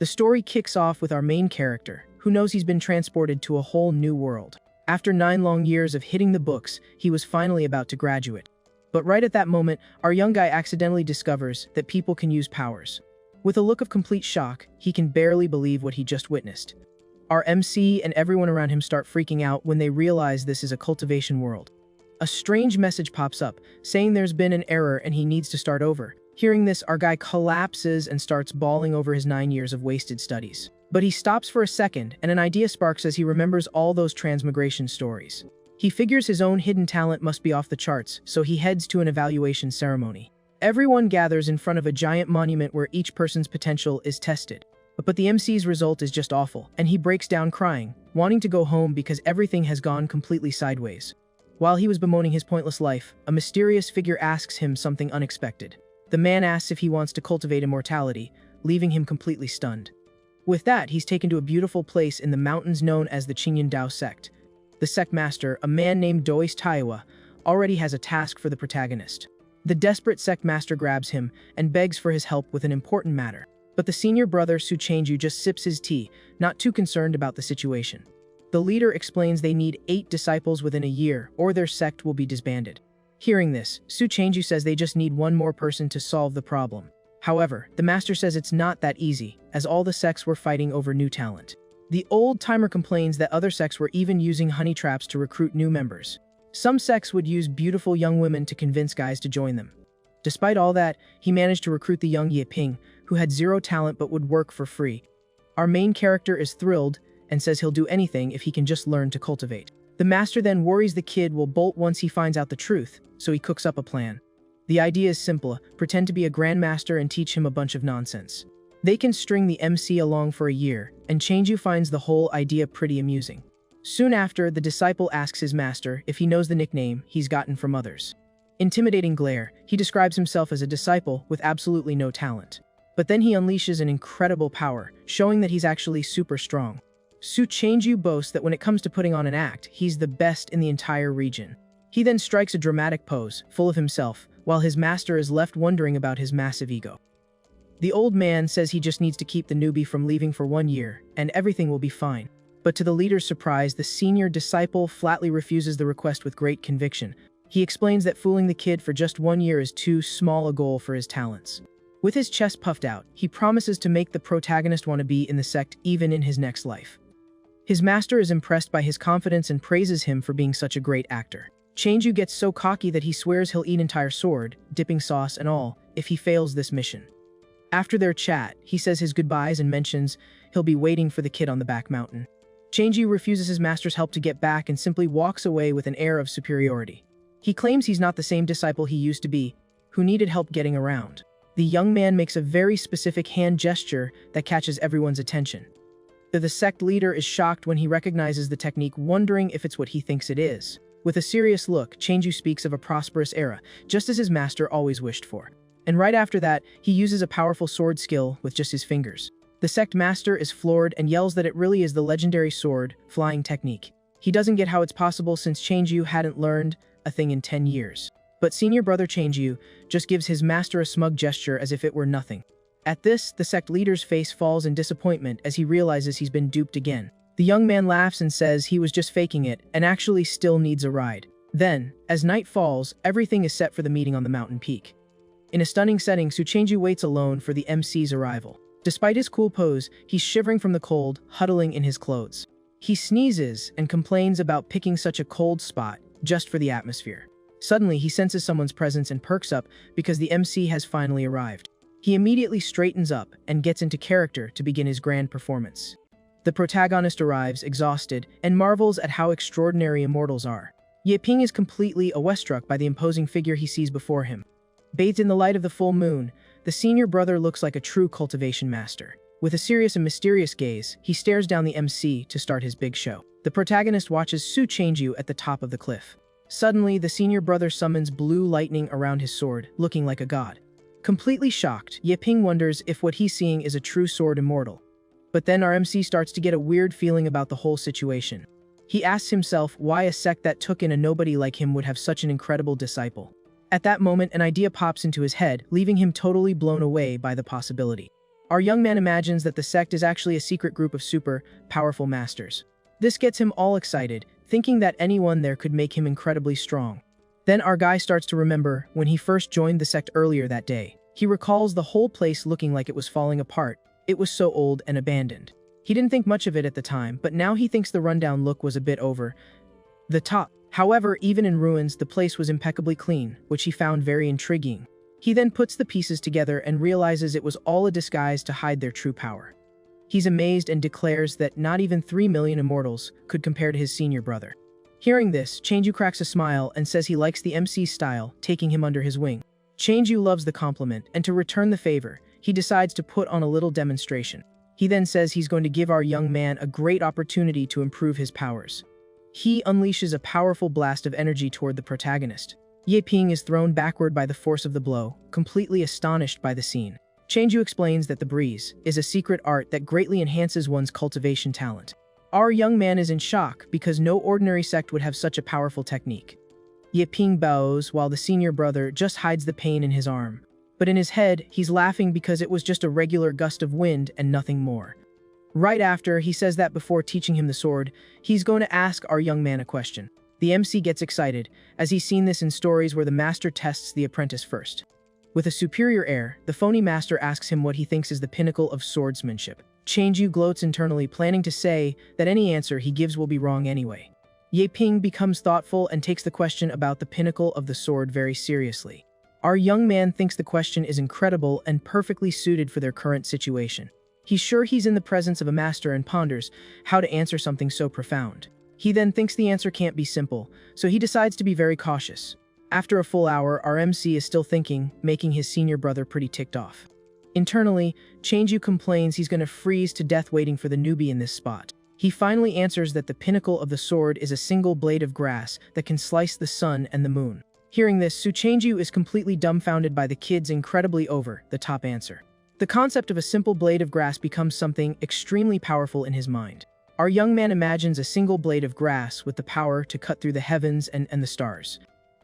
The story kicks off with our main character, who knows he's been transported to a whole new world. After 9 long years of hitting the books, he was finally about to graduate. But right at that moment, our young guy accidentally discovers that people can use powers. With a look of complete shock, he can barely believe what he just witnessed. Our MC and everyone around him start freaking out when they realize this is a cultivation world. A strange message pops up, saying there's been an error and he needs to start over. Hearing this, our guy collapses and starts bawling over his 9 years of wasted studies. But he stops for a second, and an idea sparks as he remembers all those transmigration stories. He figures his own hidden talent must be off the charts, so he heads to an evaluation ceremony. Everyone gathers in front of a giant monument where each person's potential is tested. But the MC's result is just awful, and he breaks down crying, wanting to go home because everything has gone completely sideways. While he was bemoaning his pointless life, a mysterious figure asks him something unexpected. The man asks if he wants to cultivate immortality, leaving him completely stunned. With that, he's taken to a beautiful place in the mountains known as the Qinyan Dao sect. The sect master, a man named Dois Taiwa, already has a task for the protagonist. The desperate sect master grabs him and begs for his help with an important matter. But the senior brother Su Changju just sips his tea, not too concerned about the situation. The leader explains they need 8 disciples within a year, or their sect will be disbanded. Hearing this, Su Changju says they just need one more person to solve the problem. However, the master says it's not that easy, as all the sects were fighting over new talent. The old-timer complains that other sects were even using honey traps to recruit new members. Some sects would use beautiful young women to convince guys to join them. Despite all that, he managed to recruit the young Yiping, who had 0 talent but would work for free. Our main character is thrilled and says he'll do anything if he can just learn to cultivate. The master then worries the kid will bolt once he finds out the truth, so he cooks up a plan. The idea is simple: pretend to be a grandmaster and teach him a bunch of nonsense. They can string the MC along for a year, and Changju finds the whole idea pretty amusing. Soon after, the disciple asks his master if he knows the nickname he's gotten from others. Intimidating glare, he describes himself as a disciple with absolutely no talent. But then he unleashes an incredible power, showing that he's actually super strong. Su Changju boasts that when it comes to putting on an act, he's the best in the entire region. He then strikes a dramatic pose, full of himself, while his master is left wondering about his massive ego. The old man says he just needs to keep the newbie from leaving for 1 year, and everything will be fine. But to the leader's surprise, the senior disciple flatly refuses the request with great conviction. He explains that fooling the kid for just 1 year is too small a goal for his talents. With his chest puffed out, he promises to make the protagonist want to be in the sect even in his next life. His master is impressed by his confidence and praises him for being such a great actor. Changju gets so cocky that he swears he'll eat entire sword, dipping sauce and all, if he fails this mission. After their chat, he says his goodbyes and mentions he'll be waiting for the kid on the back mountain. Changju refuses his master's help to get back and simply walks away with an air of superiority. He claims he's not the same disciple he used to be, who needed help getting around. The young man makes a very specific hand gesture that catches everyone's attention. The sect leader is shocked when he recognizes the technique, wondering if it's what he thinks it is. With a serious look, Changju speaks of a prosperous era, just as his master always wished for. And right after that, he uses a powerful sword skill with just his fingers. The sect master is floored and yells that it really is the legendary sword flying technique. He doesn't get how it's possible since Changju hadn't learned a thing in 10 years. But senior brother Changju just gives his master a smug gesture as if it were nothing. At this, the sect leader's face falls in disappointment as he realizes he's been duped again. The young man laughs and says he was just faking it and actually still needs a ride. Then, as night falls, everything is set for the meeting on the mountain peak. In a stunning setting, Su Changju waits alone for the MC's arrival. Despite his cool pose, he's shivering from the cold, huddling in his clothes. He sneezes and complains about picking such a cold spot just for the atmosphere. Suddenly, he senses someone's presence and perks up because the MC has finally arrived. He immediately straightens up and gets into character to begin his grand performance. The protagonist arrives, exhausted, and marvels at how extraordinary immortals are. Yiping is completely awestruck by the imposing figure he sees before him. Bathed in the light of the full moon, the senior brother looks like a true cultivation master. With a serious and mysterious gaze, he stares down the MC to start his big show. The protagonist watches Su Changju at the top of the cliff. Suddenly, the senior brother summons blue lightning around his sword, looking like a god. Completely shocked, Yiping wonders if what he's seeing is a true sword immortal. But then our MC starts to get a weird feeling about the whole situation. He asks himself why a sect that took in a nobody like him would have such an incredible disciple. At that moment, an idea pops into his head, leaving him totally blown away by the possibility. Our young man imagines that the sect is actually a secret group of super powerful masters. This gets him all excited, thinking that anyone there could make him incredibly strong. Then our guy starts to remember when he first joined the sect earlier that day. He recalls the whole place looking like it was falling apart. It was so old and abandoned. He didn't think much of it at the time, but now he thinks the rundown look was a bit over the top. However, even in ruins, the place was impeccably clean, which he found very intriguing. He then puts the pieces together and realizes it was all a disguise to hide their true power. He's amazed and declares that not even 3 million immortals could compare to his senior brother. Hearing this, Changju cracks a smile and says he likes the MC's style, taking him under his wing. Changju loves the compliment, and to return the favor, he decides to put on a little demonstration. He then says he's going to give our young man a great opportunity to improve his powers. He unleashes a powerful blast of energy toward the protagonist. Ye Ping is thrown backward by the force of the blow, completely astonished by the scene. Changju explains that the breeze is a secret art that greatly enhances one's cultivation talent. Our young man is in shock because no ordinary sect would have such a powerful technique. Ye Ping bows while the senior brother just hides the pain in his arm. But in his head, he's laughing because it was just a regular gust of wind and nothing more. Right after, he says that before teaching him the sword, he's going to ask our young man a question. The MC gets excited, as he's seen this in stories where the master tests the apprentice first. With a superior air, the phony master asks him what he thinks is the pinnacle of swordsmanship. Changju gloats internally, planning to say that any answer he gives will be wrong anyway. Ye Ping becomes thoughtful and takes the question about the pinnacle of the sword very seriously. Our young man thinks the question is incredible and perfectly suited for their current situation. He's sure he's in the presence of a master and ponders how to answer something so profound. He then thinks the answer can't be simple, so he decides to be very cautious. After a full hour, our MC is still thinking, making his senior brother pretty ticked off. Internally, Changju complains he's going to freeze to death waiting for the newbie in this spot. He finally answers that the pinnacle of the sword is a single blade of grass that can slice the sun and the moon. Hearing this, Su Changju is completely dumbfounded by the kid's incredibly over-the-top answer. The concept of a simple blade of grass becomes something extremely powerful in his mind. Our young man imagines a single blade of grass with the power to cut through the heavens and the stars.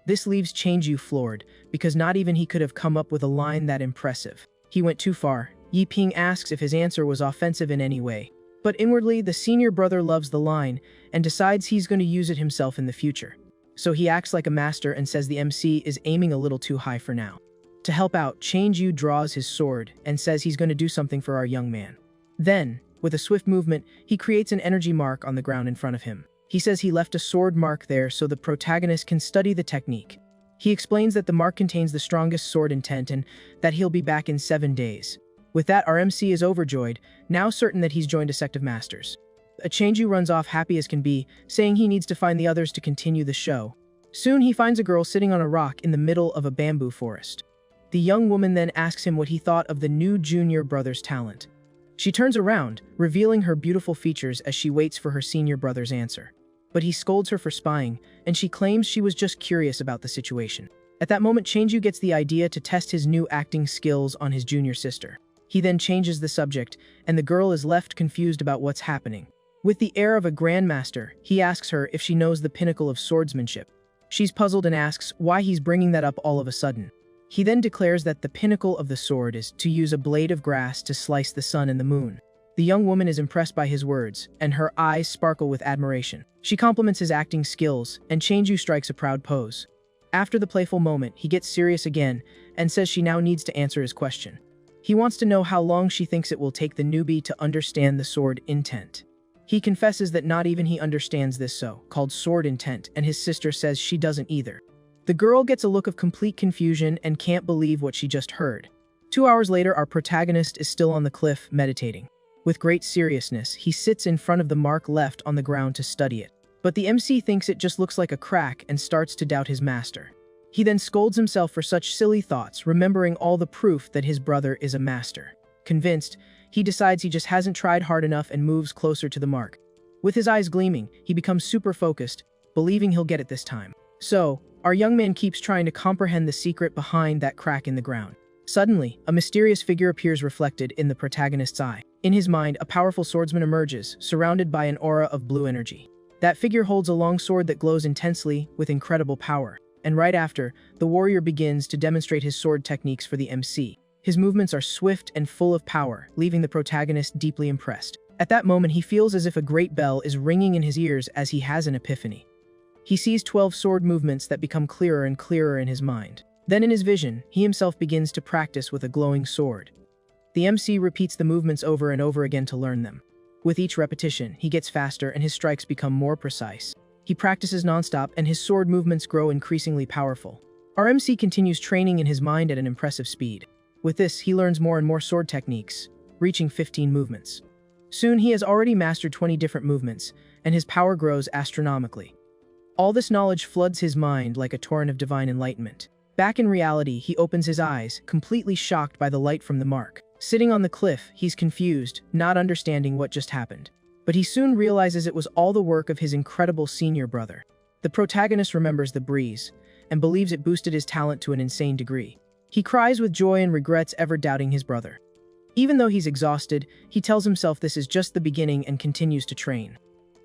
This leaves Changju floored, because not even he could have come up with a line that impressive. He went too far. Ye Ping asks if his answer was offensive in any way. But inwardly, the senior brother loves the line, and decides he's going to use it himself in the future. So he acts like a master and says the MC is aiming a little too high for now. To help out, Changju draws his sword and says he's going to do something for our young man. Then, with a swift movement, he creates an energy mark on the ground in front of him. He says he left a sword mark there so the protagonist can study the technique. He explains that the mark contains the strongest sword intent and that he'll be back in 7 days. With that, our MC is overjoyed, now certain that he's joined a sect of masters. Changju runs off happy as can be, saying he needs to find the others to continue the show. Soon he finds a girl sitting on a rock in the middle of a bamboo forest. The young woman then asks him what he thought of the new junior brother's talent. She turns around, revealing her beautiful features as she waits for her senior brother's answer. But he scolds her for spying, and she claims she was just curious about the situation. At that moment, Changju gets the idea to test his new acting skills on his junior sister. He then changes the subject, and the girl is left confused about what's happening. With the air of a grandmaster, he asks her if she knows the pinnacle of swordsmanship. She's puzzled and asks why he's bringing that up all of a sudden. He then declares that the pinnacle of the sword is to use a blade of grass to slice the sun and the moon. The young woman is impressed by his words, and her eyes sparkle with admiration. She compliments his acting skills, and Changju strikes a proud pose. After the playful moment, he gets serious again, and says she now needs to answer his question. He wants to know how long she thinks it will take the newbie to understand the sword intent. He confesses that not even he understands this so-called sword intent, and his sister says she doesn't either. The girl gets a look of complete confusion and can't believe what she just heard. 2 hours later, our protagonist is still on the cliff, meditating. With great seriousness, he sits in front of the mark left on the ground to study it. But the MC thinks it just looks like a crack and starts to doubt his master. He then scolds himself for such silly thoughts, remembering all the proof that his brother is a master. Convinced, he decides he just hasn't tried hard enough and moves closer to the mark. With his eyes gleaming, he becomes super focused, believing he'll get it this time. So, our young man keeps trying to comprehend the secret behind that crack in the ground. Suddenly, a mysterious figure appears reflected in the protagonist's eye. In his mind, a powerful swordsman emerges, surrounded by an aura of blue energy. That figure holds a long sword that glows intensely with incredible power. And right after, the warrior begins to demonstrate his sword techniques for the MC. His movements are swift and full of power, leaving the protagonist deeply impressed. At that moment, he feels as if a great bell is ringing in his ears as he has an epiphany. He sees 12 sword movements that become clearer and clearer in his mind. Then in his vision, he himself begins to practice with a glowing sword. The MC repeats the movements over and over again to learn them. With each repetition, he gets faster and his strikes become more precise. He practices nonstop and his sword movements grow increasingly powerful. Our MC continues training in his mind at an impressive speed. With this, he learns more and more sword techniques, reaching 15 movements. Soon, he has already mastered 20 different movements, and his power grows astronomically. All this knowledge floods his mind like a torrent of divine enlightenment. Back in reality, he opens his eyes, completely shocked by the light from the mark. Sitting on the cliff, he's confused, not understanding what just happened. But he soon realizes it was all the work of his incredible senior brother. The protagonist remembers the breeze, and believes it boosted his talent to an insane degree. He cries with joy and regrets ever doubting his brother. Even though he's exhausted, he tells himself this is just the beginning and continues to train.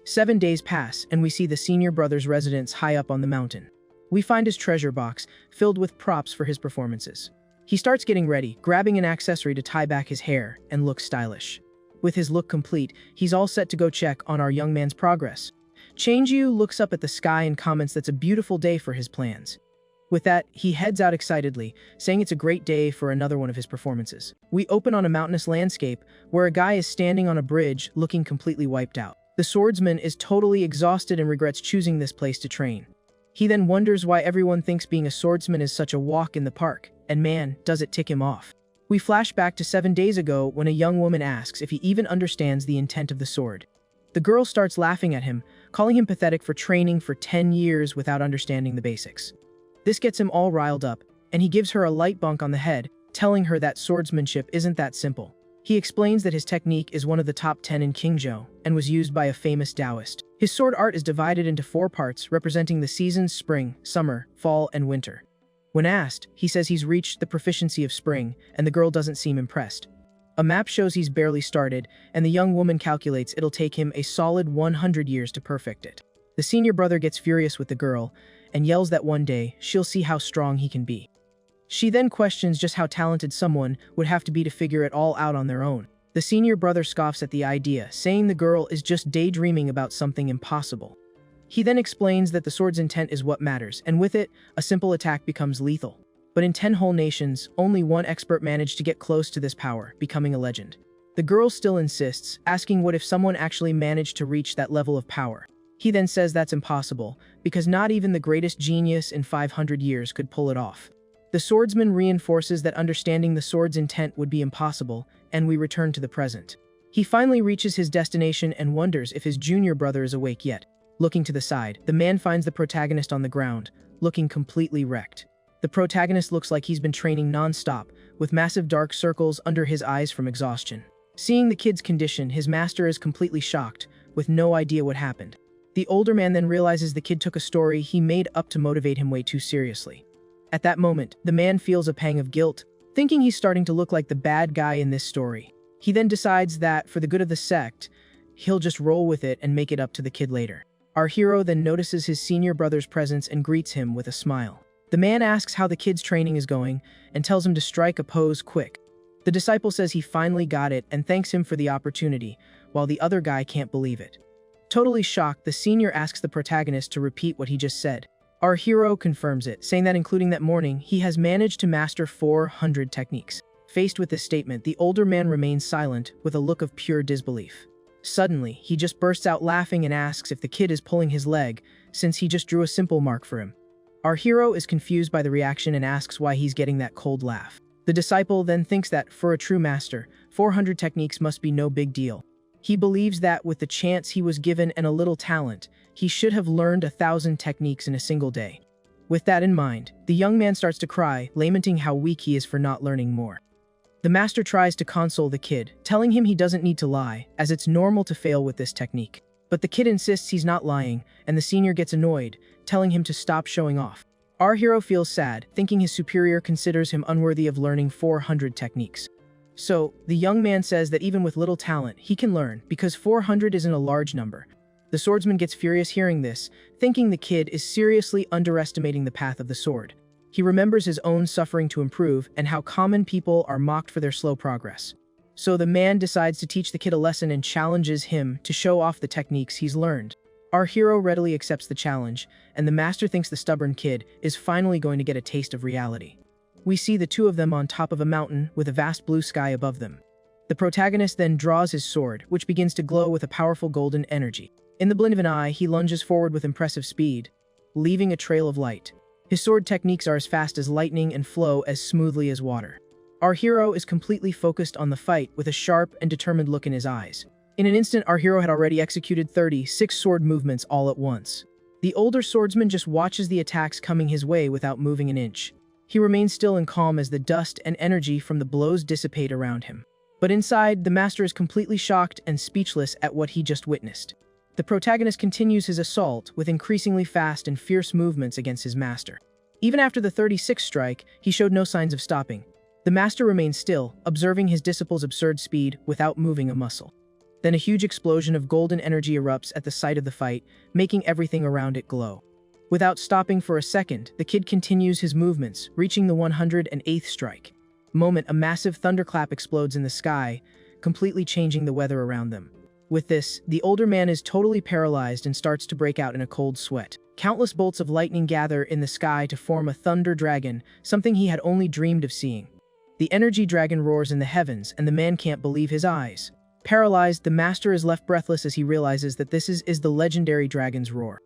7 days pass, and we see the senior brother's residence high up on the mountain. We find his treasure box, filled with props for his performances. He starts getting ready, grabbing an accessory to tie back his hair and look stylish. With his look complete, he's all set to go check on our young man's progress. Changyu looks up at the sky and comments that's a beautiful day for his plans. With that, he heads out excitedly, saying it's a great day for another one of his performances. We open on a mountainous landscape, where a guy is standing on a bridge, looking completely wiped out. The swordsman is totally exhausted and regrets choosing this place to train. He then wonders why everyone thinks being a swordsman is such a walk in the park, and man, does it tick him off. We flash back to 7 days ago when a young woman asks if he even understands the intent of the sword. The girl starts laughing at him, calling him pathetic for training for 10 years without understanding the basics. This gets him all riled up, and he gives her a light bonk on the head, telling her that swordsmanship isn't that simple. He explains that his technique is one of the top 10 in Qingzhou and was used by a famous Taoist. His sword art is divided into 4 parts representing the seasons spring, summer, fall, and winter. When asked, he says he's reached the proficiency of spring, and the girl doesn't seem impressed. A map shows he's barely started, and the young woman calculates it'll take him a solid 100 years to perfect it. The senior brother gets furious with the girl, and yells that one day she'll see how strong he can be. She then questions just how talented someone would have to be to figure it all out on their own. The senior brother scoffs at the idea, saying the girl is just daydreaming about something impossible. He then explains that the sword's intent is what matters, and with it, a simple attack becomes lethal. But in 10 whole nations, only one expert managed to get close to this power, becoming a legend. The girl still insists, asking what if someone actually managed to reach that level of power. He then says that's impossible, because not even the greatest genius in 500 years could pull it off. The swordsman reinforces that understanding the sword's intent would be impossible, and we return to the present. He finally reaches his destination and wonders if his junior brother is awake yet. Looking to the side, the man finds the protagonist on the ground, looking completely wrecked. The protagonist looks like he's been training non-stop, with massive dark circles under his eyes from exhaustion. Seeing the kid's condition, his master is completely shocked, with no idea what happened. The older man then realizes the kid took a story he made up to motivate him way too seriously. At that moment, the man feels a pang of guilt, thinking he's starting to look like the bad guy in this story. He then decides that, for the good of the sect, he'll just roll with it and make it up to the kid later. Our hero then notices his senior brother's presence and greets him with a smile. The man asks how the kid's training is going and tells him to strike a pose quick. The disciple says he finally got it and thanks him for the opportunity, while the other guy can't believe it. Totally shocked, the senior asks the protagonist to repeat what he just said. Our hero confirms it, saying that including that morning, he has managed to master 400 techniques. Faced with this statement, the older man remains silent, with a look of pure disbelief. Suddenly, he just bursts out laughing and asks if the kid is pulling his leg, since he just drew a simple mark for him. Our hero is confused by the reaction and asks why he's getting that cold laugh. The disciple then thinks that, for a true master, 400 techniques must be no big deal. He believes that with the chance he was given and a little talent, he should have learned 1,000 techniques in a single day. With that in mind, the young man starts to cry, lamenting how weak he is for not learning more. The master tries to console the kid, telling him he doesn't need to lie, as it's normal to fail with this technique. But the kid insists he's not lying, and the senior gets annoyed, telling him to stop showing off. Our hero feels sad, thinking his superior considers him unworthy of learning 400 techniques. So, the young man says that even with little talent, he can learn, because 400 isn't a large number. The swordsman gets furious hearing this, thinking the kid is seriously underestimating the path of the sword. He remembers his own suffering to improve and how common people are mocked for their slow progress. So the man decides to teach the kid a lesson and challenges him to show off the techniques he's learned. Our hero readily accepts the challenge, and the master thinks the stubborn kid is finally going to get a taste of reality. We see the two of them on top of a mountain with a vast blue sky above them. The protagonist then draws his sword, which begins to glow with a powerful golden energy. In the blink of an eye, he lunges forward with impressive speed, leaving a trail of light. His sword techniques are as fast as lightning and flow as smoothly as water. Our hero is completely focused on the fight with a sharp and determined look in his eyes. In an instant, our hero had already executed 36 sword movements all at once. The older swordsman just watches the attacks coming his way without moving an inch. He remains still and calm as the dust and energy from the blows dissipate around him. But inside, the master is completely shocked and speechless at what he just witnessed. The protagonist continues his assault with increasingly fast and fierce movements against his master. Even after the 36th strike, he showed no signs of stopping. The master remained still, observing his disciple's absurd speed without moving a muscle. Then a huge explosion of golden energy erupts at the sight of the fight, making everything around it glow. Without stopping for a second, the kid continues his movements, reaching the 108th strike. A massive thunderclap explodes in the sky, completely changing the weather around them. With this, the older man is totally paralyzed and starts to break out in a cold sweat. Countless bolts of lightning gather in the sky to form a thunder dragon, something he had only dreamed of seeing. The energy dragon roars in the heavens, and the man can't believe his eyes. Paralyzed, the master is left breathless as he realizes that this is the legendary dragon's roar.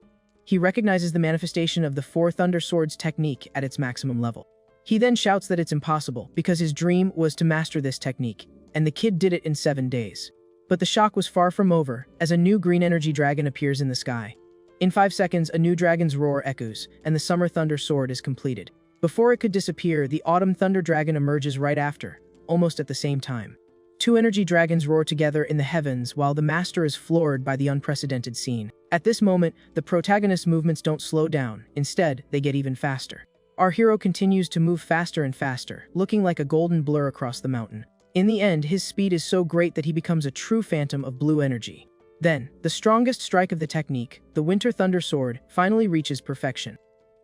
He recognizes the manifestation of the Four Thunder Swords technique at its maximum level. He then shouts that it's impossible, because his dream was to master this technique, and the kid did it in 7 days. But the shock was far from over, as a new green energy dragon appears in the sky. In 5 seconds, a new dragon's roar echoes, and the Summer Thunder Sword is completed. Before it could disappear, the Autumn Thunder Dragon emerges right after, almost at the same time. 2 energy dragons roar together in the heavens while the master is floored by the unprecedented scene. At this moment, the protagonist's movements don't slow down. Instead, they get even faster. Our hero continues to move faster and faster, looking like a golden blur across the mountain. In the end, his speed is so great that he becomes a true phantom of blue energy. Then, the strongest strike of the technique, the Winter Thunder Sword, finally reaches perfection.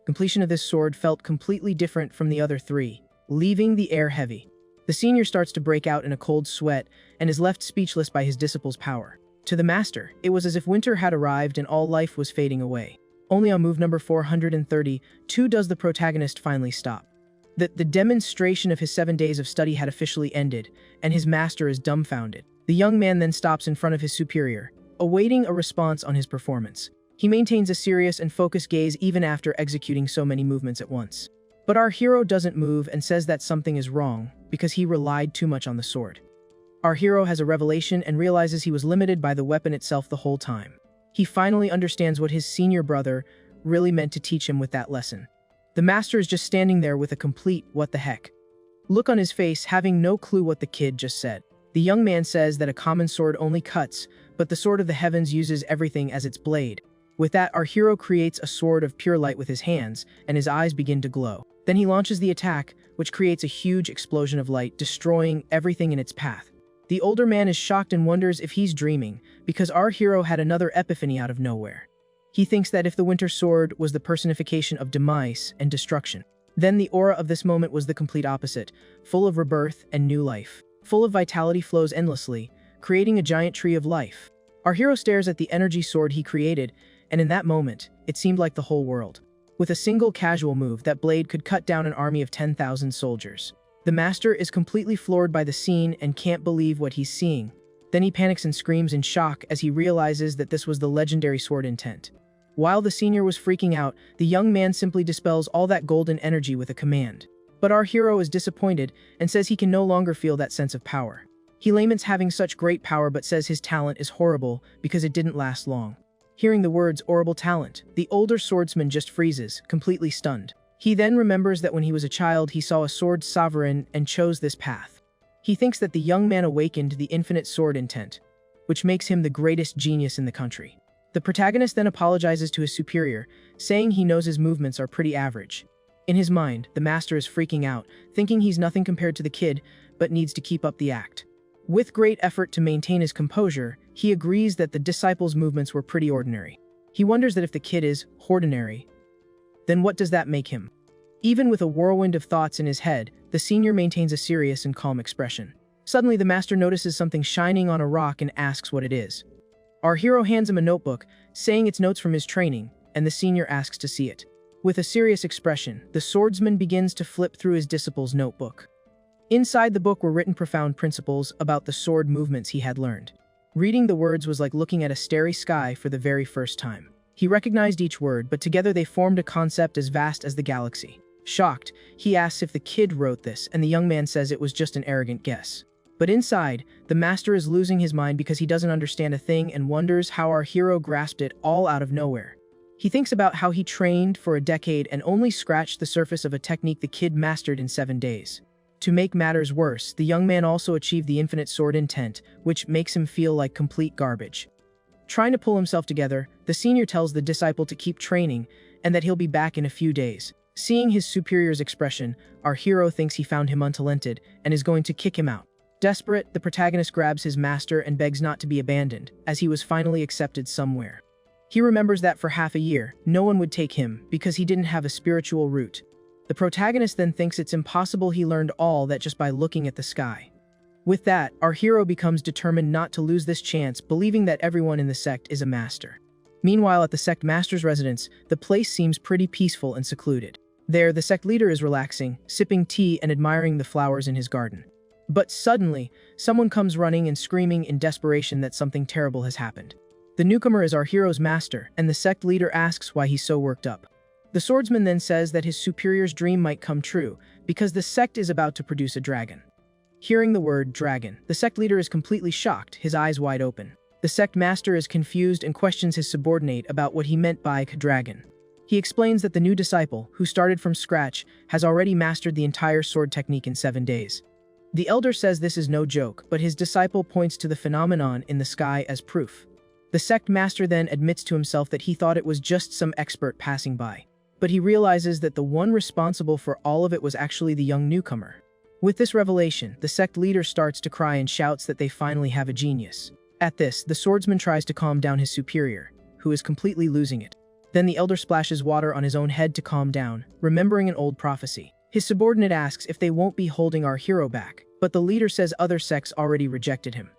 Completion of this sword felt completely different from the other 3, leaving the air heavy. The senior starts to break out in a cold sweat and is left speechless by his disciple's power. To the master, it was as if winter had arrived and all life was fading away. Only on move number 432 does the protagonist finally stop. The demonstration of his 7 days of study had officially ended, and his master is dumbfounded. The young man then stops in front of his superior, awaiting a response on his performance. He maintains a serious and focused gaze even after executing so many movements at once. But our hero doesn't move and says that something is wrong, because he relied too much on the sword. Our hero has a revelation and realizes he was limited by the weapon itself the whole time. He finally understands what his senior brother really meant to teach him with that lesson. The master is just standing there with a complete what the heck look on his face, having no clue what the kid just said. The young man says that a common sword only cuts, but the sword of the heavens uses everything as its blade. With that, our hero creates a sword of pure light with his hands, and his eyes begin to glow. Then he launches the attack, which creates a huge explosion of light, destroying everything in its path. The older man is shocked and wonders if he's dreaming, because our hero had another epiphany out of nowhere. He thinks that if the Winter Sword was the personification of demise and destruction, then the aura of this moment was the complete opposite, full of rebirth and new life. Full of vitality flows endlessly, creating a giant tree of life. Our hero stares at the energy sword he created, and in that moment, it seemed like the whole world. With a single casual move, that blade could cut down an army of 10,000 soldiers. The master is completely floored by the scene and can't believe what he's seeing. Then he panics and screams in shock as he realizes that this was the legendary sword intent. While the senior was freaking out, the young man simply dispels all that golden energy with a command. But our hero is disappointed and says he can no longer feel that sense of power. He laments having such great power but says his talent is horrible because it didn't last long. Hearing the words horrible talent, the older swordsman just freezes, completely stunned. He then remembers that when he was a child he saw a sword sovereign and chose this path. He thinks that the young man awakened the infinite sword intent, which makes him the greatest genius in the country. The protagonist then apologizes to his superior, saying he knows his movements are pretty average. In his mind, the master is freaking out, thinking he's nothing compared to the kid, but needs to keep up the act. With great effort to maintain his composure, he agrees that the disciple's movements were pretty ordinary. He wonders that if the kid is ordinary, then what does that make him? Even with a whirlwind of thoughts in his head, the senior maintains a serious and calm expression. Suddenly, the master notices something shining on a rock and asks what it is. Our hero hands him a notebook, saying it's notes from his training, and the senior asks to see it. With a serious expression, the swordsman begins to flip through his disciple's notebook. Inside the book were written profound principles about the sword movements he had learned. Reading the words was like looking at a starry sky for the very first time. He recognized each word, but together they formed a concept as vast as the galaxy. Shocked, he asks if the kid wrote this, and the young man says it was just an arrogant guess. But inside, the master is losing his mind because he doesn't understand a thing and wonders how our hero grasped it all out of nowhere. He thinks about how he trained for a decade and only scratched the surface of a technique the kid mastered in 7 days. To make matters worse, the young man also achieved the infinite sword intent, which makes him feel like complete garbage. Trying to pull himself together, the senior tells the disciple to keep training and that he'll be back in a few days. Seeing his superior's expression, our hero thinks he found him untalented and is going to kick him out. Desperate, the protagonist grabs his master and begs not to be abandoned, as he was finally accepted somewhere. He remembers that for half a year, no one would take him because he didn't have a spiritual root. The protagonist then thinks it's impossible he learned all that just by looking at the sky. With that, our hero becomes determined not to lose this chance, believing that everyone in the sect is a master. Meanwhile, at the sect master's residence, the place seems pretty peaceful and secluded. There, the sect leader is relaxing, sipping tea and admiring the flowers in his garden. But suddenly, someone comes running and screaming in desperation that something terrible has happened. The newcomer is our hero's master, and the sect leader asks why he's so worked up. The swordsman then says that his superior's dream might come true, because the sect is about to produce a dragon. Hearing the word dragon, the sect leader is completely shocked, his eyes wide open. The sect master is confused and questions his subordinate about what he meant by dragon. He explains that the new disciple, who started from scratch, has already mastered the entire sword technique in 7 days. The elder says this is no joke, but his disciple points to the phenomenon in the sky as proof. The sect master then admits to himself that he thought it was just some expert passing by. But he realizes that the one responsible for all of it was actually the young newcomer. With this revelation, the sect leader starts to cry and shouts that they finally have a genius. At this, the swordsman tries to calm down his superior, who is completely losing it. Then the elder splashes water on his own head to calm down, remembering an old prophecy. His subordinate asks if they won't be holding our hero back, but the leader says other sects already rejected him.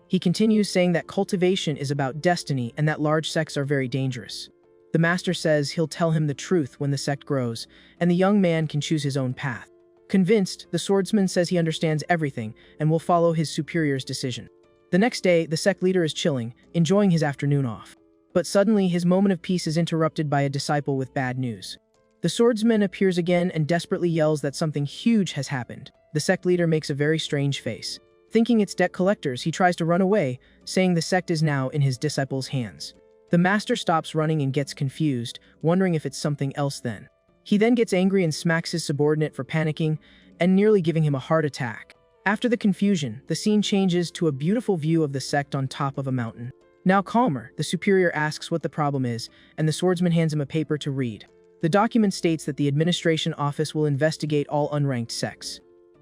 He continues saying that cultivation is about destiny and that large sects are very dangerous. The master says he'll tell him the truth when the sect grows, and the young man can choose his own path. Convinced, the swordsman says he understands everything and will follow his superior's decision. The next day, the sect leader is chilling, enjoying his afternoon off. But suddenly, his moment of peace is interrupted by a disciple with bad news. The swordsman appears again and desperately yells that something huge has happened. The sect leader makes a very strange face. Thinking it's debt collectors, he tries to run away, saying the sect is now in his disciple's hands. The master stops running and gets confused, wondering if it's something else then. He then gets angry and smacks his subordinate for panicking and nearly giving him a heart attack. After the confusion, the scene changes to a beautiful view of the sect on top of a mountain. Now calmer, the superior asks what the problem is, and the swordsman hands him a paper to read. The document states that the administration office will investigate all unranked sects.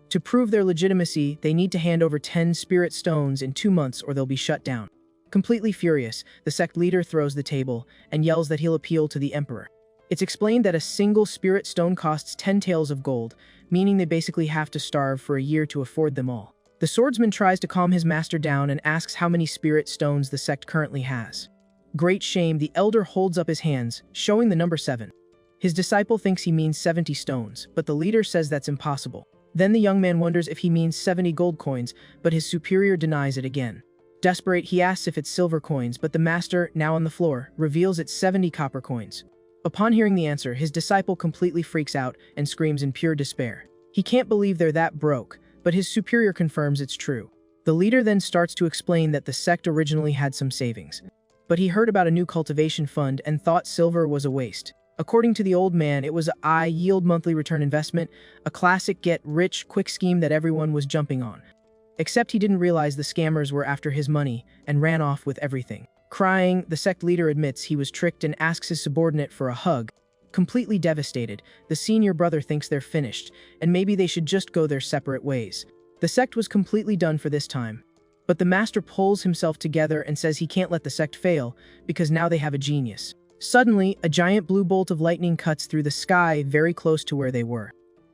To prove their legitimacy, they need to hand over 10 spirit stones in 2 months or they'll be shut down. Completely furious, the sect leader throws the table and yells that he'll appeal to the emperor. It's explained that a single spirit stone costs 10 taels of gold, meaning they basically have to starve for a year to afford them all. The swordsman tries to calm his master down and asks how many spirit stones the sect currently has. Great shame, the elder holds up his hands, showing the number 7. His disciple thinks he means 70 stones, but the leader says that's impossible. Then the young man wonders if he means 70 gold coins, but his superior denies it again. Desperate, he asks if it's silver coins, but the master, now on the floor, reveals it's 70 copper coins. Upon hearing the answer, his disciple completely freaks out and screams in pure despair. He can't believe they're that broke, but his superior confirms it's true. The leader then starts to explain that the sect originally had some savings, but he heard about a new cultivation fund and thought silver was a waste. According to the old man, it was a high-yield monthly return investment, a classic get-rich-quick scheme that everyone was jumping on. Except he didn't realize the scammers were after his money and ran off with everything. Crying, the sect leader admits he was tricked and asks his subordinate for a hug. Completely devastated, the senior brother thinks they're finished, and maybe they should just go their separate ways. The sect was completely done for this time. But the master pulls himself together and says he can't let the sect fail, because now they have a genius. Suddenly, a giant blue bolt of lightning cuts through the sky very close to where they were.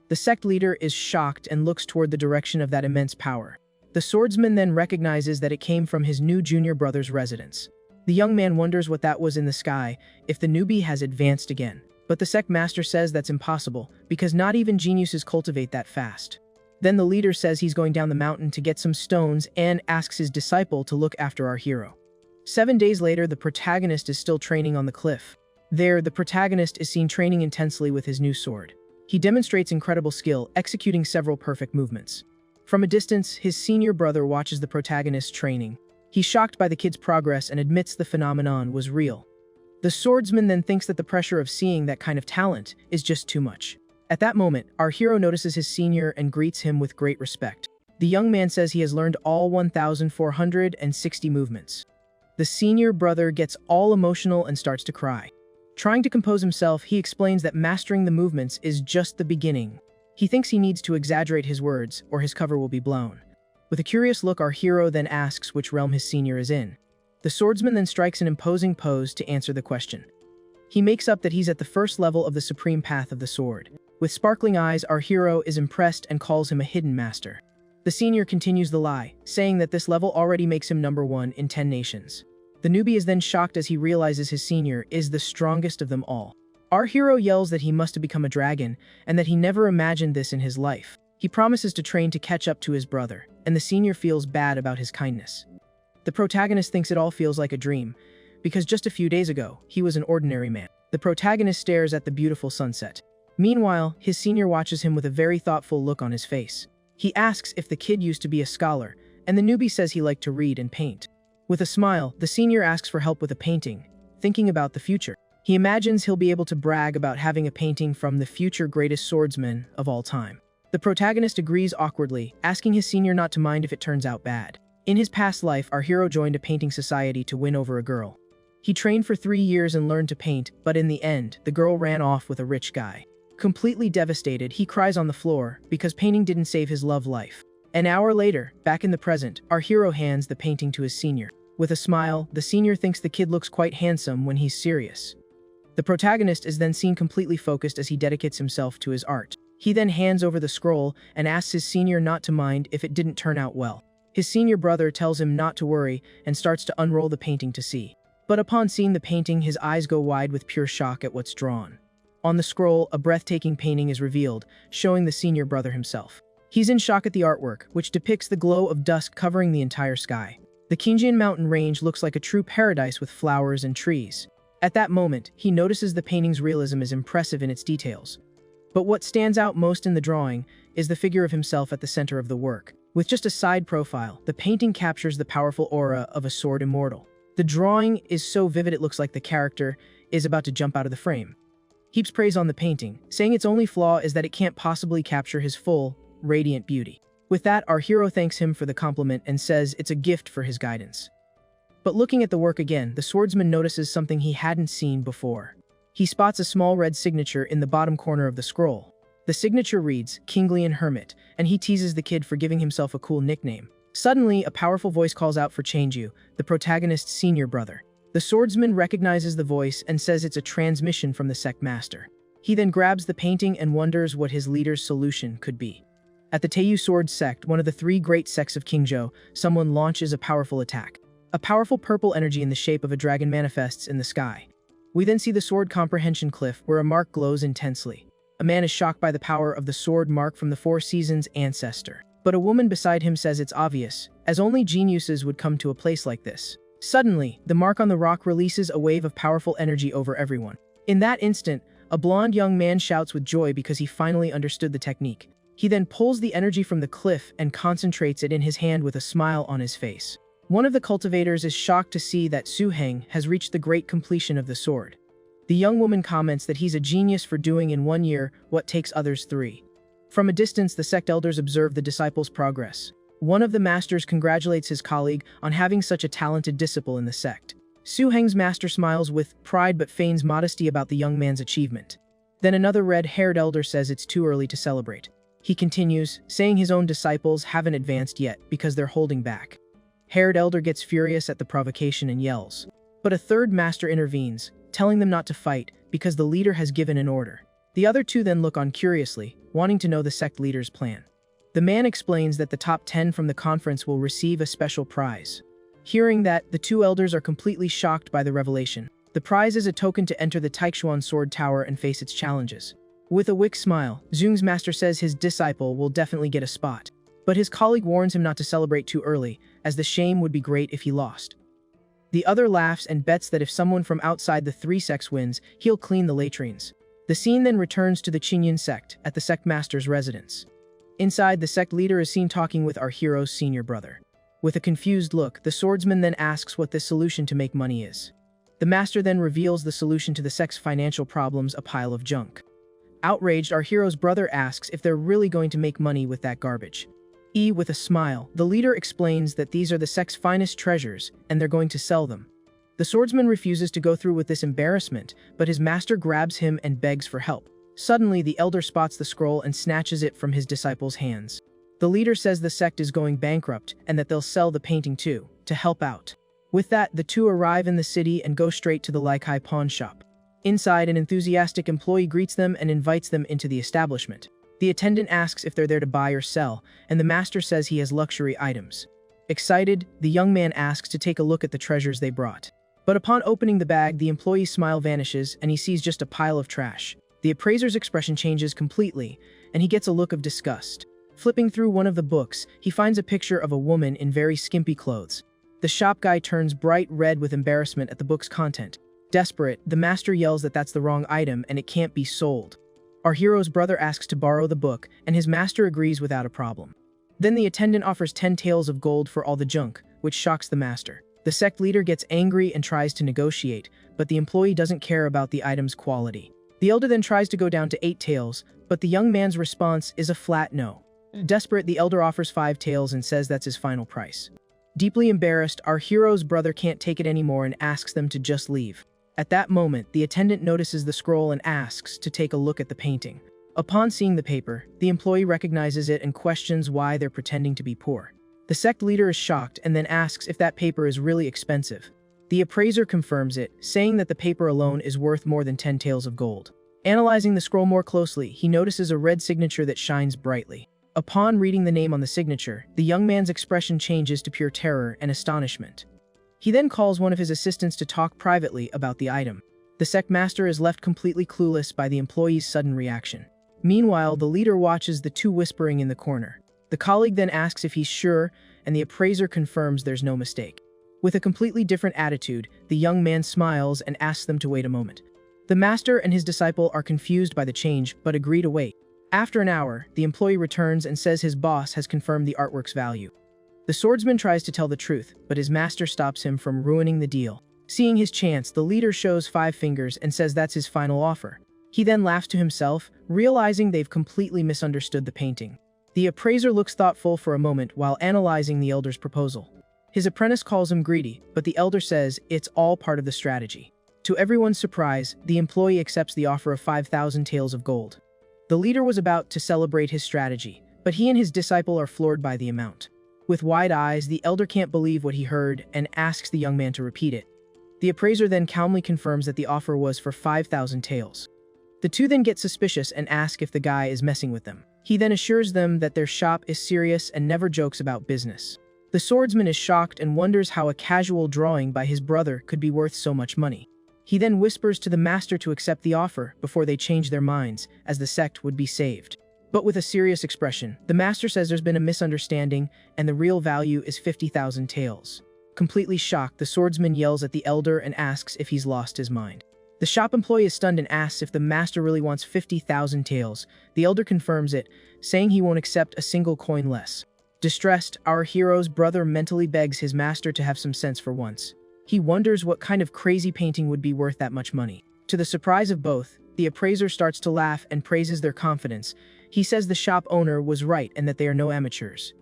The sect leader is shocked and looks toward the direction of that immense power. The swordsman then recognizes that it came from his new junior brother's residence. The young man wonders what that was in the sky, if the newbie has advanced again. But the sect master says that's impossible, because not even geniuses cultivate that fast. Then the leader says he's going down the mountain to get some stones and asks his disciple to look after our hero. 7 days later, the protagonist is still training on the cliff. There, the protagonist is seen training intensely with his new sword. He demonstrates incredible skill, executing several perfect movements. From a distance, his senior brother watches the protagonist training. He's shocked by the kid's progress and admits the phenomenon was real. The swordsman then thinks that the pressure of seeing that kind of talent is just too much. At that moment, our hero notices his senior and greets him with great respect. The young man says he has learned all 1,460 movements. The senior brother gets all emotional and starts to cry. Trying to compose himself, he explains that mastering the movements is just the beginning. He thinks he needs to exaggerate his words, or his cover will be blown. With a curious look, our hero then asks which realm his senior is in. The swordsman then strikes an imposing pose to answer the question. He makes up that he's at the first level of the supreme path of the sword. With sparkling eyes, our hero is impressed and calls him a hidden master. The senior continues the lie, saying that this level already makes him number 1 in 10 nations. The newbie is then shocked as he realizes his senior is the strongest of them all. Our hero yells that he must have become a dragon, and that he never imagined this in his life. He promises to train to catch up to his brother, and the senior feels bad about his kindness. The protagonist thinks it all feels like a dream, because just a few days ago, he was an ordinary man. The protagonist stares at the beautiful sunset. Meanwhile, his senior watches him with a very thoughtful look on his face. He asks if the kid used to be a scholar, and the newbie says he liked to read and paint. With a smile, the senior asks for help with a painting, thinking about the future. He imagines he'll be able to brag about having a painting from the future greatest swordsman of all time. The protagonist agrees awkwardly, asking his senior not to mind if it turns out bad. In his past life, our hero joined a painting society to win over a girl. He trained for 3 years and learned to paint, but in the end, the girl ran off with a rich guy. Completely devastated, he cries on the floor because painting didn't save his love life. An hour later, back in the present, our hero hands the painting to his senior. With a smile, the senior thinks the kid looks quite handsome when he's serious. The protagonist is then seen completely focused as he dedicates himself to his art. He then hands over the scroll and asks his senior not to mind if it didn't turn out well. His senior brother tells him not to worry and starts to unroll the painting to see. But upon seeing the painting, his eyes go wide with pure shock at what's drawn. On the scroll, a breathtaking painting is revealed, showing the senior brother himself. He's in shock at the artwork, which depicts the glow of dusk covering the entire sky. The Kinjian mountain range looks like a true paradise with flowers and trees. At that moment, he notices the painting's realism is impressive in its details. But what stands out most in the drawing is the figure of himself at the center of the work. With just a side profile, the painting captures the powerful aura of a sword immortal. The drawing is so vivid it looks like the character is about to jump out of the frame. Heaps praise on the painting, saying its only flaw is that it can't possibly capture his full, radiant beauty. With that, our hero thanks him for the compliment and says it's a gift for his guidance. But looking at the work again, the swordsman notices something he hadn't seen before. He spots a small red signature in the bottom corner of the scroll. The signature reads, Kinglian Hermit, and he teases the kid for giving himself a cool nickname. Suddenly, a powerful voice calls out for Changju, the protagonist's senior brother. The swordsman recognizes the voice and says it's a transmission from the sect master. He then grabs the painting and wonders what his leader's solution could be. At the Teiyu Sword sect, one of the 3 great sects of Qingzhou, someone launches a powerful attack. A powerful purple energy in the shape of a dragon manifests in the sky. We then see the sword comprehension cliff, where a mark glows intensely. A man is shocked by the power of the sword mark from the 4 seasons ancestor. But a woman beside him says it's obvious, as only geniuses would come to a place like this. Suddenly, the mark on the rock releases a wave of powerful energy over everyone. In that instant, a blonde young man shouts with joy because he finally understood the technique. He then pulls the energy from the cliff and concentrates it in his hand with a smile on his face. One of the cultivators is shocked to see that Su Heng has reached the great completion of the sword. The young woman comments that he's a genius for doing in 1 year what takes others 3. From a distance, the sect elders observe the disciples' progress. One of the masters congratulates his colleague on having such a talented disciple in the sect. Su Heng's master smiles with pride but feigns modesty about the young man's achievement. Then another red-haired elder says it's too early to celebrate. He continues, saying his own disciples haven't advanced yet because they're holding back. Haired elder gets furious at the provocation and yells. But a third master intervenes, telling them not to fight because the leader has given an order. The other two then look on curiously, wanting to know the sect leader's plan. The man explains that the top 10 from the conference will receive a special prize. Hearing that, the two elders are completely shocked by the revelation. The prize is a token to enter the Taixuan Sword Tower and face its challenges. With a weak smile, Zung's master says his disciple will definitely get a spot. But his colleague warns him not to celebrate too early, as the shame would be great if he lost. The other laughs and bets that if someone from outside the three sects wins, he'll clean the latrines. The scene then returns to the Qingyun sect, at the sect master's residence. Inside, the sect leader is seen talking with our hero's senior brother. With a confused look, the swordsman then asks what the solution to make money is. The master then reveals the solution to the sect's financial problems, a pile of junk. Outraged, our hero's brother asks if they're really going to make money with that garbage. With a smile, the leader explains that these are the sect's finest treasures, and they're going to sell them. The swordsman refuses to go through with this embarrassment, but his master grabs him and begs for help. Suddenly, the elder spots the scroll and snatches it from his disciple's hands. The leader says the sect is going bankrupt and that they'll sell the painting too, to help out. With that, the two arrive in the city and go straight to the Laikai pawn shop. Inside, an enthusiastic employee greets them and invites them into the establishment. The attendant asks if they're there to buy or sell, and the master says he has luxury items. Excited, the young man asks to take a look at the treasures they brought. But upon opening the bag, the employee's smile vanishes and he sees just a pile of trash. The appraiser's expression changes completely, and he gets a look of disgust. Flipping through one of the books, he finds a picture of a woman in very skimpy clothes. The shop guy turns bright red with embarrassment at the book's content. Desperate, the master yells that that's the wrong item and it can't be sold. Our hero's brother asks to borrow the book, and his master agrees without a problem. Then the attendant offers 10 taels of gold for all the junk, which shocks the master. The sect leader gets angry and tries to negotiate, but the employee doesn't care about the item's quality. The elder then tries to go down to 8 taels, but the young man's response is a flat no. Desperate, the elder offers 5 taels and says that's his final price. Deeply embarrassed, our hero's brother can't take it anymore and asks them to just leave. At that moment, the attendant notices the scroll and asks to take a look at the painting. Upon seeing the paper, the employee recognizes it and questions why they're pretending to be poor. The sect leader is shocked and then asks if that paper is really expensive. The appraiser confirms it, saying that the paper alone is worth more than 10 taels of gold. Analyzing the scroll more closely, he notices a red signature that shines brightly. Upon reading the name on the signature, the young man's expression changes to pure terror and astonishment. He then calls one of his assistants to talk privately about the item. The sect master is left completely clueless by the employee's sudden reaction. Meanwhile, the leader watches the two whispering in the corner. The colleague then asks if he's sure, and the appraiser confirms there's no mistake. With a completely different attitude, the young man smiles and asks them to wait a moment. The master and his disciple are confused by the change, but agree to wait. After an hour, the employee returns and says his boss has confirmed the artwork's value. The swordsman tries to tell the truth, but his master stops him from ruining the deal. Seeing his chance, the leader shows 5 fingers and says that's his final offer. He then laughs to himself, realizing they've completely misunderstood the painting. The appraiser looks thoughtful for a moment while analyzing the elder's proposal. His apprentice calls him greedy, but the elder says it's all part of the strategy. To everyone's surprise, the employee accepts the offer of 5,000 taels of gold. The leader was about to celebrate his strategy, but he and his disciple are floored by the amount. With wide eyes, the elder can't believe what he heard and asks the young man to repeat it. The appraiser then calmly confirms that the offer was for 5,000 taels. The two then get suspicious and ask if the guy is messing with them. He then assures them that their shop is serious and never jokes about business. The swordsman is shocked and wonders how a casual drawing by his brother could be worth so much money. He then whispers to the master to accept the offer before they change their minds, as the sect would be saved. But with a serious expression, the master says there's been a misunderstanding and the real value is 50,000 taels. Completely shocked, the swordsman yells at the elder and asks if he's lost his mind. The shop employee is stunned and asks if the master really wants 50,000 taels. The elder confirms it, saying he won't accept a single coin less. Distressed, our hero's brother mentally begs his master to have some sense for once. He wonders what kind of crazy painting would be worth that much money. To the surprise of both, the appraiser starts to laugh and praises their confidence. He says the shop owner was right and that they are no amateurs.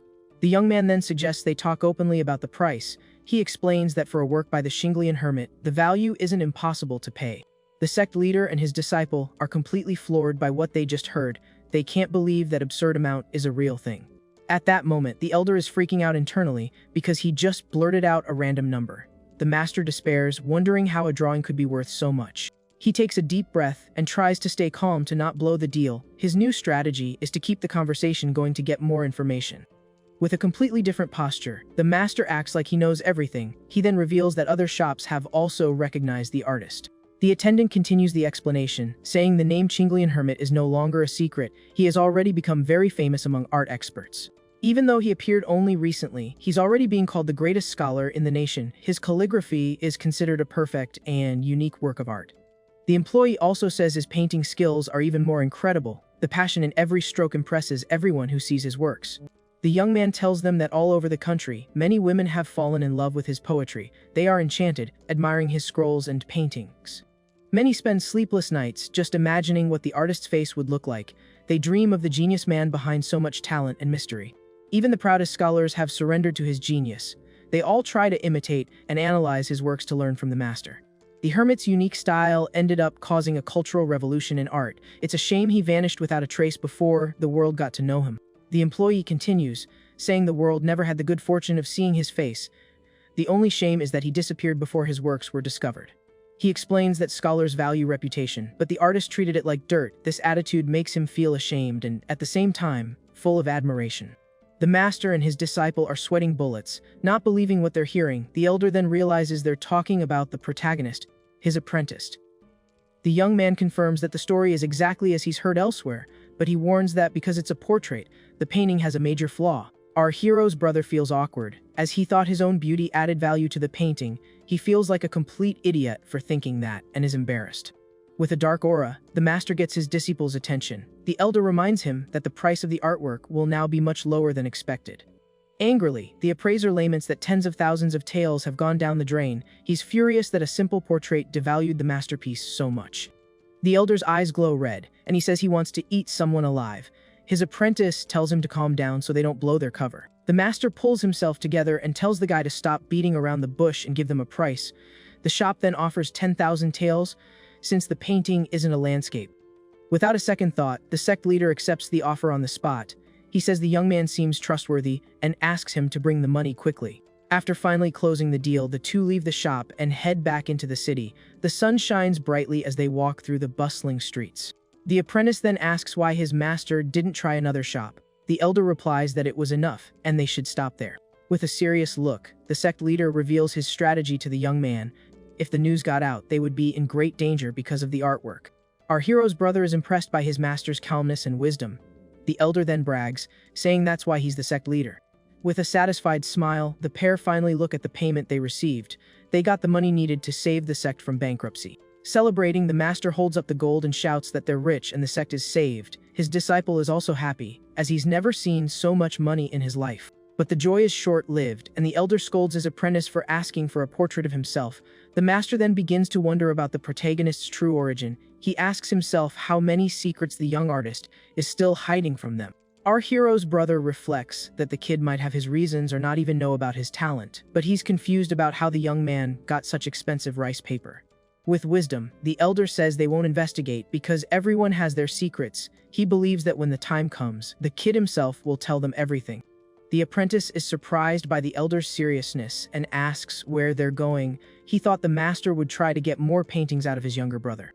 The young man then suggests they talk openly about the price. He explains that for a work by the Shinglian hermit, the value isn't impossible to pay. The sect leader and his disciple are completely floored by what they just heard. They can't believe that absurd amount is a real thing. At that moment, the elder is freaking out internally because he just blurted out a random number. The master despairs, wondering how a drawing could be worth so much. He takes a deep breath and tries to stay calm to not blow the deal. His new strategy is to keep the conversation going to get more information. With a completely different posture, the master acts like he knows everything. He then reveals that other shops have also recognized the artist. The attendant continues the explanation, saying the name Chinglian Hermit is no longer a secret. He has already become very famous among art experts. Even though he appeared only recently, he's already being called the greatest scholar in the nation. His calligraphy is considered a perfect and unique work of art. The employee also says his painting skills are even more incredible. The passion in every stroke impresses everyone who sees his works. The young man tells them that all over the country, many women have fallen in love with his poetry. They are enchanted, admiring his scrolls and paintings. Many spend sleepless nights just imagining what the artist's face would look like. They dream of the genius man behind so much talent and mystery. Even the proudest scholars have surrendered to his genius. They all try to imitate and analyze his works to learn from the master. The hermit's unique style ended up causing a cultural revolution in art. It's a shame he vanished without a trace before the world got to know him. The employee continues, saying the world never had the good fortune of seeing his face. The only shame is that he disappeared before his works were discovered. He explains that scholars value reputation, but the artist treated it like dirt. This attitude makes him feel ashamed and, at the same time, full of admiration. The master and his disciple are sweating bullets, not believing what they're hearing. The elder then realizes they're talking about the protagonist, his apprentice. The young man confirms that the story is exactly as he's heard elsewhere, but he warns that because it's a portrait, the painting has a major flaw. Our hero's brother feels awkward. As he thought his own beauty added value to the painting, he feels like a complete idiot for thinking that and is embarrassed. With a dark aura, the master gets his disciple's attention. The elder reminds him that the price of the artwork will now be much lower than expected. Angrily, the appraiser laments that tens of thousands of taels have gone down the drain. He's furious that a simple portrait devalued the masterpiece so much. The elder's eyes glow red, and he says he wants to eat someone alive. His apprentice tells him to calm down so they don't blow their cover. The master pulls himself together and tells the guy to stop beating around the bush and give them a price. The shop then offers 10,000 taels, since the painting isn't a landscape. Without a second thought, the sect leader accepts the offer on the spot. He says the young man seems trustworthy and asks him to bring the money quickly. After finally closing the deal, the two leave the shop and head back into the city. The sun shines brightly as they walk through the bustling streets. The apprentice then asks why his master didn't try another shop. The elder replies that it was enough, and they should stop there. With a serious look, the sect leader reveals his strategy to the young man. If the news got out, they would be in great danger because of the artwork. Our hero's brother is impressed by his master's calmness and wisdom. The elder then brags, saying that's why he's the sect leader. With a satisfied smile, the pair finally look at the payment they received. They got the money needed to save the sect from bankruptcy. Celebrating, the master holds up the gold and shouts that they're rich and the sect is saved. His disciple is also happy, as he's never seen so much money in his life. But the joy is short-lived, and the elder scolds his apprentice for asking for a portrait of himself. The master then begins to wonder about the protagonist's true origin. He asks himself how many secrets the young artist is still hiding from them. Our hero's brother reflects that the kid might have his reasons or not even know about his talent, but he's confused about how the young man got such expensive rice paper. With wisdom, the elder says they won't investigate because everyone has their secrets. He believes that when the time comes, the kid himself will tell them everything. The apprentice is surprised by the elder's seriousness and asks where they're going. He thought the master would try to get more paintings out of his younger brother.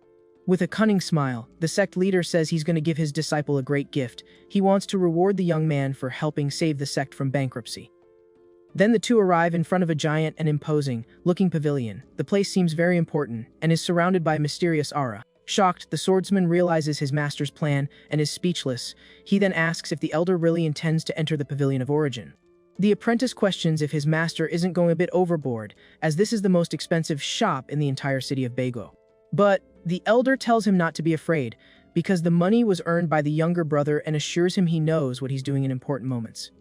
With a cunning smile, the sect leader says he's going to give his disciple a great gift. He wants to reward the young man for helping save the sect from bankruptcy. Then the two arrive in front of a giant and imposing-looking pavilion. The place seems very important and is surrounded by a mysterious aura. Shocked, the swordsman realizes his master's plan and is speechless. He then asks if the elder really intends to enter the Pavilion of Origin. The apprentice questions if his master isn't going a bit overboard, as this is the most expensive shop in the entire city of Bago. But the elder tells him not to be afraid, because the money was earned by the younger brother and assures him he knows what he's doing in important moments.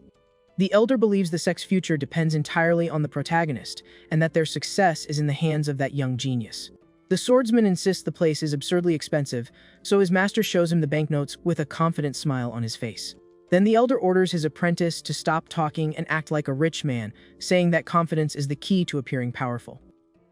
The elder believes the sect's future depends entirely on the protagonist, and that their success is in the hands of that young genius. The swordsman insists the place is absurdly expensive, so his master shows him the banknotes with a confident smile on his face. Then the elder orders his apprentice to stop talking and act like a rich man, saying that confidence is the key to appearing powerful.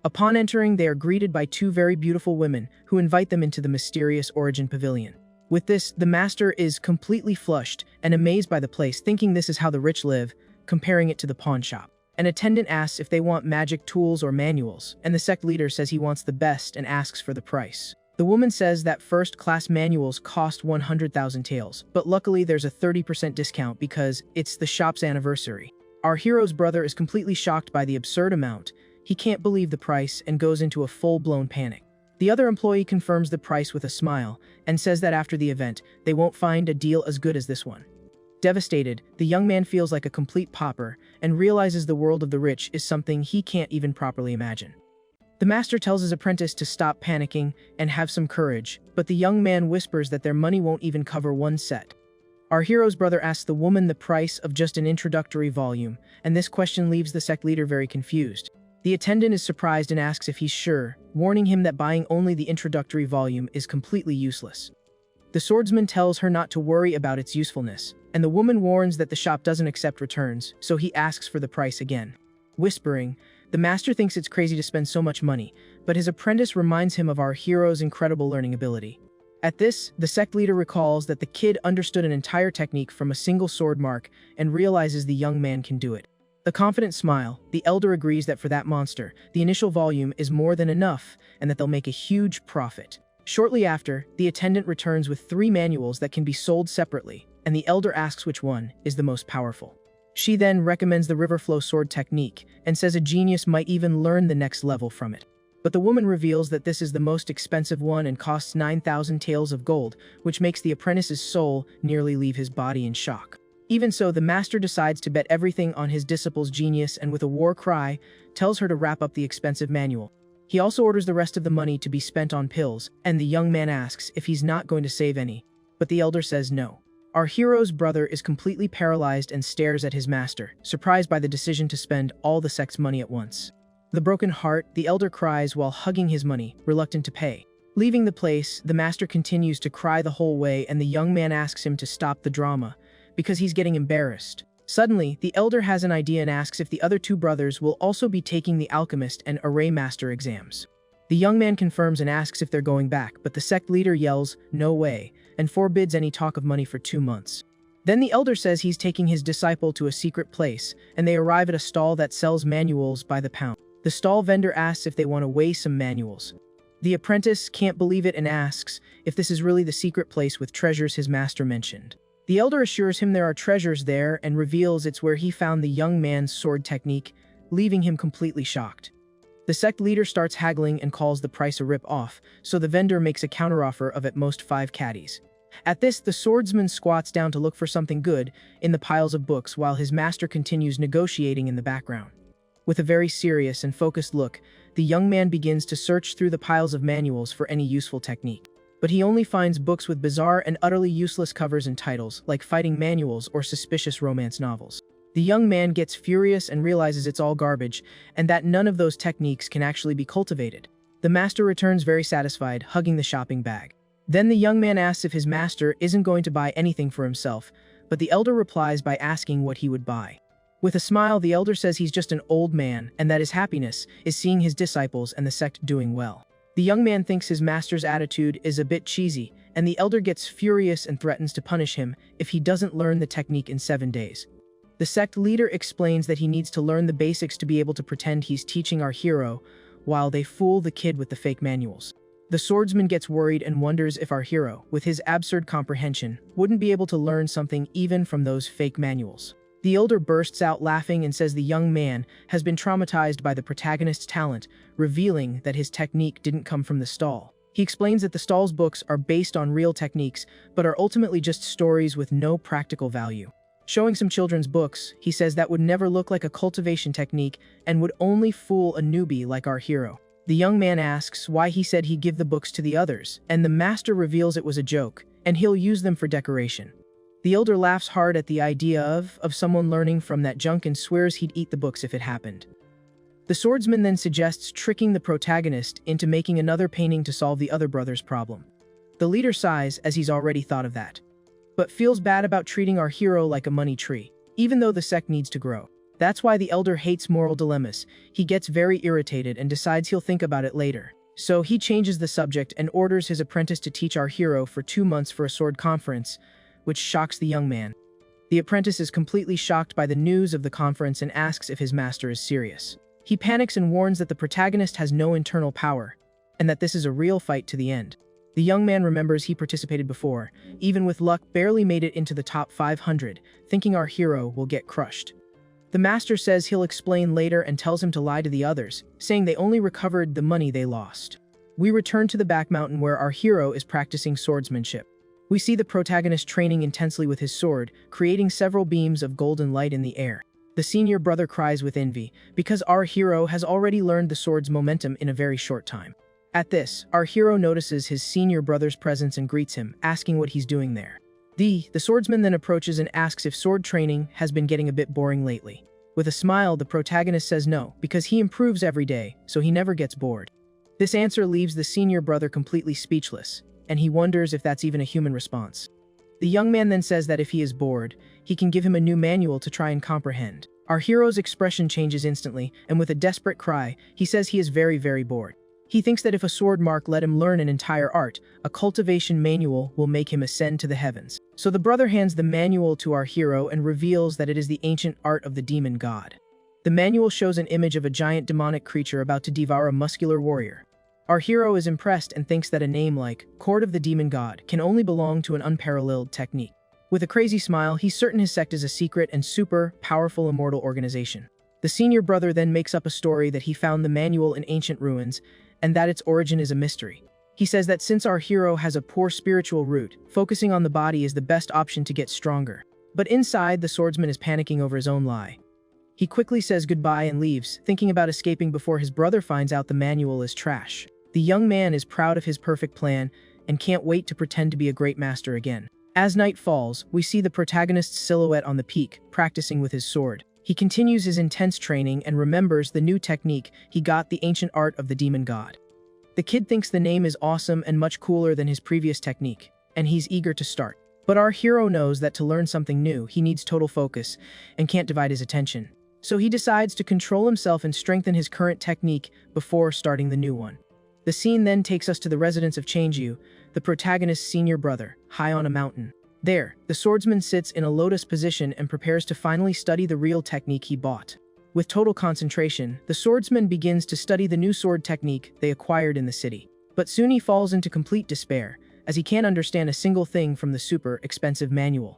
Upon entering, they are greeted by two very beautiful women, who invite them into the mysterious Origin Pavilion. With this, the master is completely flushed and amazed by the place, thinking this is how the rich live, comparing it to the pawn shop. An attendant asks if they want magic tools or manuals, and the sect leader says he wants the best and asks for the price. The woman says that first-class manuals cost 100,000 taels, but luckily there's a 30% discount because it's the shop's anniversary. Our hero's brother is completely shocked by the absurd amount. He can't believe the price and goes into a full-blown panic. The other employee confirms the price with a smile and says that after the event, they won't find a deal as good as this one. Devastated, the young man feels like a complete pauper and realizes the world of the rich is something he can't even properly imagine. The master tells his apprentice to stop panicking and have some courage, but the young man whispers that their money won't even cover one set. Our hero's brother asks the woman the price of just an introductory volume, and this question leaves the sect leader very confused. The attendant is surprised and asks if he's sure, warning him that buying only the introductory volume is completely useless. The swordsman tells her not to worry about its usefulness, and the woman warns that the shop doesn't accept returns, so he asks for the price again. Whispering, the master thinks it's crazy to spend so much money, but his apprentice reminds him of our hero's incredible learning ability. At this, the sect leader recalls that the kid understood an entire technique from a single sword mark and realizes the young man can do it. A confident smile, the elder agrees that for that monster, the initial volume is more than enough and that they'll make a huge profit. Shortly after, the attendant returns with 3 manuals that can be sold separately, and the elder asks which one is the most powerful. She then recommends the riverflow sword technique and says a genius might even learn the next level from it. But the woman reveals that this is the most expensive one and costs 9,000 taels of gold, which makes the apprentice's soul nearly leave his body in shock. Even so, the master decides to bet everything on his disciple's genius and with a war cry, tells her to wrap up the expensive manual. He also orders the rest of the money to be spent on pills, and the young man asks if he's not going to save any, but the elder says no. Our hero's brother is completely paralyzed and stares at his master, surprised by the decision to spend all the sect's money at once. With a broken heart, the elder cries while hugging his money, reluctant to pay. Leaving the place, the master continues to cry the whole way, and the young man asks him to stop the drama, because he's getting embarrassed. Suddenly, the elder has an idea and asks if the other 2 brothers will also be taking the alchemist and array master exams. The young man confirms and asks if they're going back, but the sect leader yells, "No way," and forbids any talk of money for 2 months. Then the elder says he's taking his disciple to a secret place, and they arrive at a stall that sells manuals by the pound. The stall vendor asks if they want to weigh some manuals. The apprentice can't believe it and asks if this is really the secret place with treasures his master mentioned. The elder assures him there are treasures there and reveals it's where he found the young man's sword technique, leaving him completely shocked. The sect leader starts haggling and calls the price a rip-off, so the vendor makes a counteroffer of at most 5 caddies. At this, the swordsman squats down to look for something good in the piles of books while his master continues negotiating in the background. With a very serious and focused look, the young man begins to search through the piles of manuals for any useful technique. But he only finds books with bizarre and utterly useless covers and titles, like fighting manuals or suspicious romance novels. The young man gets furious and realizes it's all garbage, and that none of those techniques can actually be cultivated. The master returns very satisfied, hugging the shopping bag. Then the young man asks if his master isn't going to buy anything for himself, but the elder replies by asking what he would buy. With a smile, the elder says he's just an old man, and that his happiness is seeing his disciples and the sect doing well. The young man thinks his master's attitude is a bit cheesy, and the elder gets furious and threatens to punish him if he doesn't learn the technique in 7 days. The sect leader explains that he needs to learn the basics to be able to pretend he's teaching our hero, while they fool the kid with the fake manuals. The swordsman gets worried and wonders if our hero, with his absurd comprehension, wouldn't be able to learn something even from those fake manuals. The elder bursts out laughing and says the young man has been traumatized by the protagonist's talent, revealing that his technique didn't come from the stall. He explains that the stall's books are based on real techniques, but are ultimately just stories with no practical value. Showing some children's books, he says that would never look like a cultivation technique and would only fool a newbie like our hero. The young man asks why he said he'd give the books to the others, and the master reveals it was a joke, and he'll use them for decoration. The elder laughs hard at the idea of someone learning from that junk and swears he'd eat the books if it happened. The swordsman then suggests tricking the protagonist into making another painting to solve the other brother's problem. The leader sighs as he's already thought of that, but feels bad about treating our hero like a money tree, even though the sect needs to grow. That's why the elder hates moral dilemmas. He gets very irritated and decides he'll think about it later. So he changes the subject and orders his apprentice to teach our hero for 2 months for a sword conference, which shocks the young man. The apprentice is completely shocked by the news of the conference and asks if his master is serious. He panics and warns that the protagonist has no internal power, and that this is a real fight to the end. The young man remembers he participated before, even with luck barely made it into the top 500, thinking our hero will get crushed. The master says he'll explain later and tells him to lie to the others, saying they only recovered the money they lost. We return to the back mountain where our hero is practicing swordsmanship. We see the protagonist training intensely with his sword, creating several beams of golden light in the air. The senior brother cries with envy, because our hero has already learned the sword's momentum in a very short time. At this, our hero notices his senior brother's presence and greets him, asking what he's doing there. The swordsman then approaches and asks if sword training has been getting a bit boring lately. With a smile, the protagonist says no, because he improves every day, so he never gets bored. This answer leaves the senior brother completely speechless, and he wonders if that's even a human response. The young man then says that if he is bored, he can give him a new manual to try and comprehend. Our hero's expression changes instantly, and with a desperate cry, he says he is very, very bored. He thinks that if a sword mark let him learn an entire art, a cultivation manual will make him ascend to the heavens. So the brother hands the manual to our hero and reveals that it is the ancient art of the demon god. The manual shows an image of a giant demonic creature about to devour a muscular warrior. Our hero is impressed and thinks that a name like Court of the Demon God can only belong to an unparalleled technique. With a crazy smile, he's certain his sect is a secret and super powerful immortal organization. The senior brother then makes up a story that he found the manual in ancient ruins, and that its origin is a mystery. He says that since our hero has a poor spiritual root, focusing on the body is the best option to get stronger. But inside, the swordsman is panicking over his own lie. He quickly says goodbye and leaves, thinking about escaping before his brother finds out the manual is trash. The young man is proud of his perfect plan and can't wait to pretend to be a great master again. As night falls, we see the protagonist's silhouette on the peak, practicing with his sword. He continues his intense training and remembers the new technique he got, the ancient art of the demon god. The kid thinks the name is awesome and much cooler than his previous technique, and he's eager to start. But our hero knows that to learn something new, he needs total focus and can't divide his attention. So he decides to control himself and strengthen his current technique before starting the new one. The scene then takes us to the residence of Changyu, the protagonist's senior brother, high on a mountain. There, the swordsman sits in a lotus position and prepares to finally study the real technique he bought. With total concentration, the swordsman begins to study the new sword technique they acquired in the city. But soon he falls into complete despair, as he can't understand a single thing from the super expensive manual.